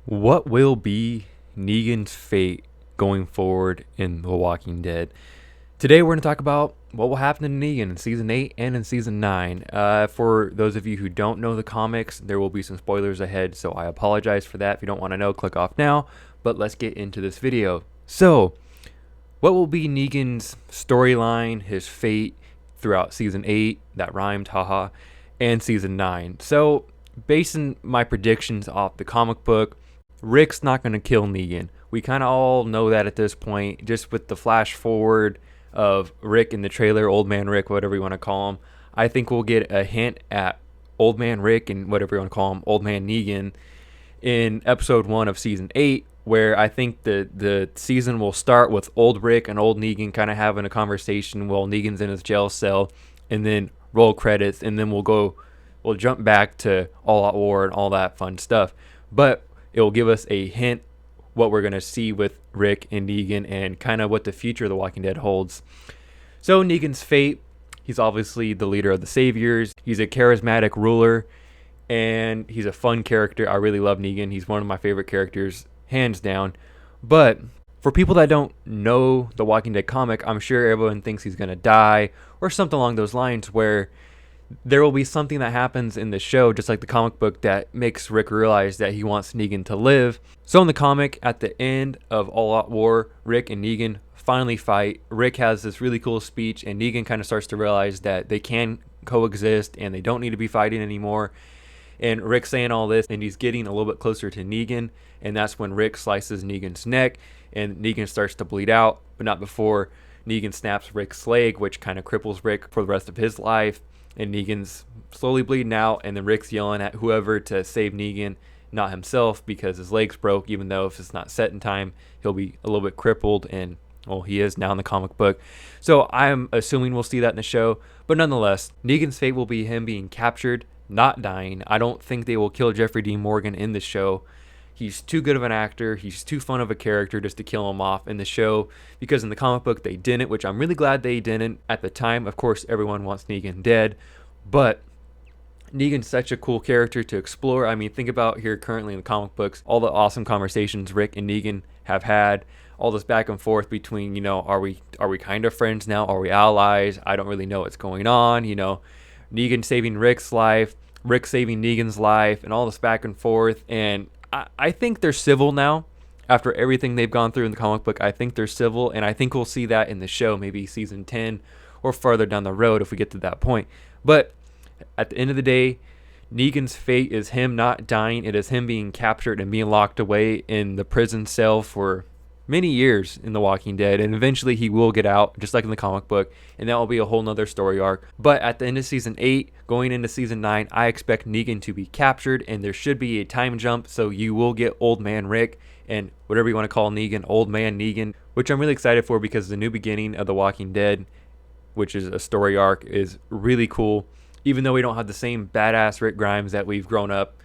What will be Negan's fate going forward in The Walking Dead? Today, we're going to talk about what will happen to Negan in season 8 and in season 9. For those of you who don't know the comics, there will be some spoilers ahead, so I apologize for that. If you don't want to know, click off now. But let's get into this video. So, what will be Negan's storyline, his fate throughout season 8? That rhymed, haha. And season 9. So, basing my predictions off the comic book, Rick's not going to kill Negan. We kind of all know that at this point, just with the flash forward of Rick in the trailer, Old Man Rick, whatever you want to call him. I think we'll get a hint at Old Man Rick and whatever you want to call him, Old Man Negan, in episode 1 of season 8, where I think the season will start with old Rick and old Negan kind of having a conversation while Negan's in his jail cell, and then roll credits, and then we'll jump back to All Out War and all that fun stuff. But it will give us a hint what we're going to see with Rick and Negan and kind of what the future of The Walking Dead holds. So Negan's fate, he's obviously the leader of the Saviors. He's a charismatic ruler, and he's a fun character. I really love Negan. He's one of my favorite characters, hands down. But for people that don't know the Walking Dead comic, I'm sure everyone thinks he's going to die or something along those lines, where there will be something that happens in the show, just like the comic book, that makes Rick realize that he wants Negan to live. So in the comic, at the end of All Out War, Rick and Negan finally fight. Rick has this really cool speech, and Negan kind of starts to realize that they can coexist and they don't need to be fighting anymore. And Rick's saying all this, and he's getting a little bit closer to Negan, and that's when Rick slices Negan's neck, and Negan starts to bleed out, but not before Negan snaps Rick's leg, which kind of cripples Rick for the rest of his life. And Negan's slowly bleeding out, and then Rick's yelling at whoever to save Negan, not himself, because his leg's broke. Even though if it's not set in time, he'll be a little bit crippled, and well, he is now in the comic book. So I'm assuming we'll see that in the show. But nonetheless, Negan's fate will be him being captured, not dying. I don't think they will kill Jeffrey Dean Morgan in the show. He's too good of an actor. He's too fun of a character just to kill him off in the show, because in the comic book they didn't, which I'm really glad they didn't. At the time, of course, everyone wants Negan dead, but Negan's such a cool character to explore. I mean, think about here currently in the comic books, all the awesome conversations Rick and Negan have had, all this back and forth between, are we kind of friends now? Are we allies? I don't really know what's going on. Negan saving Rick's life, Rick saving Negan's life, and all this back and forth. And I think they're civil now. After everything they've gone through in the comic book, I think they're civil, and I think we'll see that in the show, maybe season 10 or further down the road if we get to that point. But at the end of the day, Negan's fate is him not dying. It is him being captured and being locked away in the prison cell for many years in The Walking Dead, and eventually he will get out, just like in the comic book, and that will be a whole nother story arc. But at the end of season 8, going into season 9, I expect Negan to be captured, and there should be a time jump, so you will get Old Man Rick, and whatever you want to call Negan, Old Man Negan, which I'm really excited for, because the new beginning of The Walking Dead, which is a story arc, is really cool. Even though we don't have the same badass Rick Grimes that we've grown up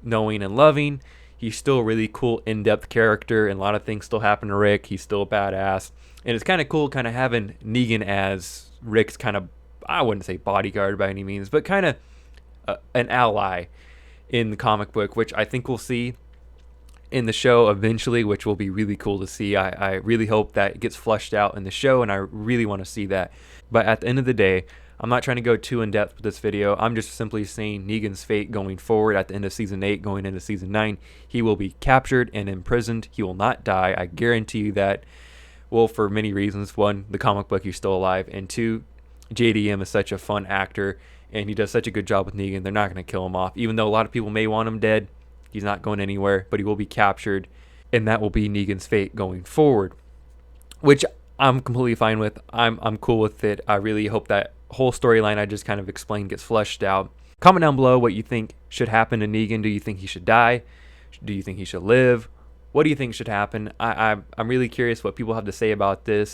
knowing and loving, he's still a really cool, in-depth character, and a lot of things still happen to Rick. He's still a badass. And it's kind of cool kind of having Negan as Rick's kind of, I wouldn't say bodyguard by any means, but kind of an ally in the comic book, which I think we'll see in the show eventually, which will be really cool to see. I really hope that it gets fleshed out in the show, and I really want to see that. But at the end of the day, I'm not trying to go too in-depth with this video. I'm just simply saying Negan's fate going forward at the end of season 8, going into season 9. He will be captured and imprisoned. He will not die. I guarantee you that. Well, for many reasons. One, the comic book, he's still alive. And two, JDM is such a fun actor, and he does such a good job with Negan. They're not going to kill him off. Even though a lot of people may want him dead, he's not going anywhere, but he will be captured, and that will be Negan's fate going forward, which I'm completely fine with. I'm cool with it. I really hope that whole storyline I just kind of explained gets fleshed out. Comment down below what you think should happen to Negan. Do you think he should die? Do you think he should live? What do you think should happen? I'm really curious what people have to say about this.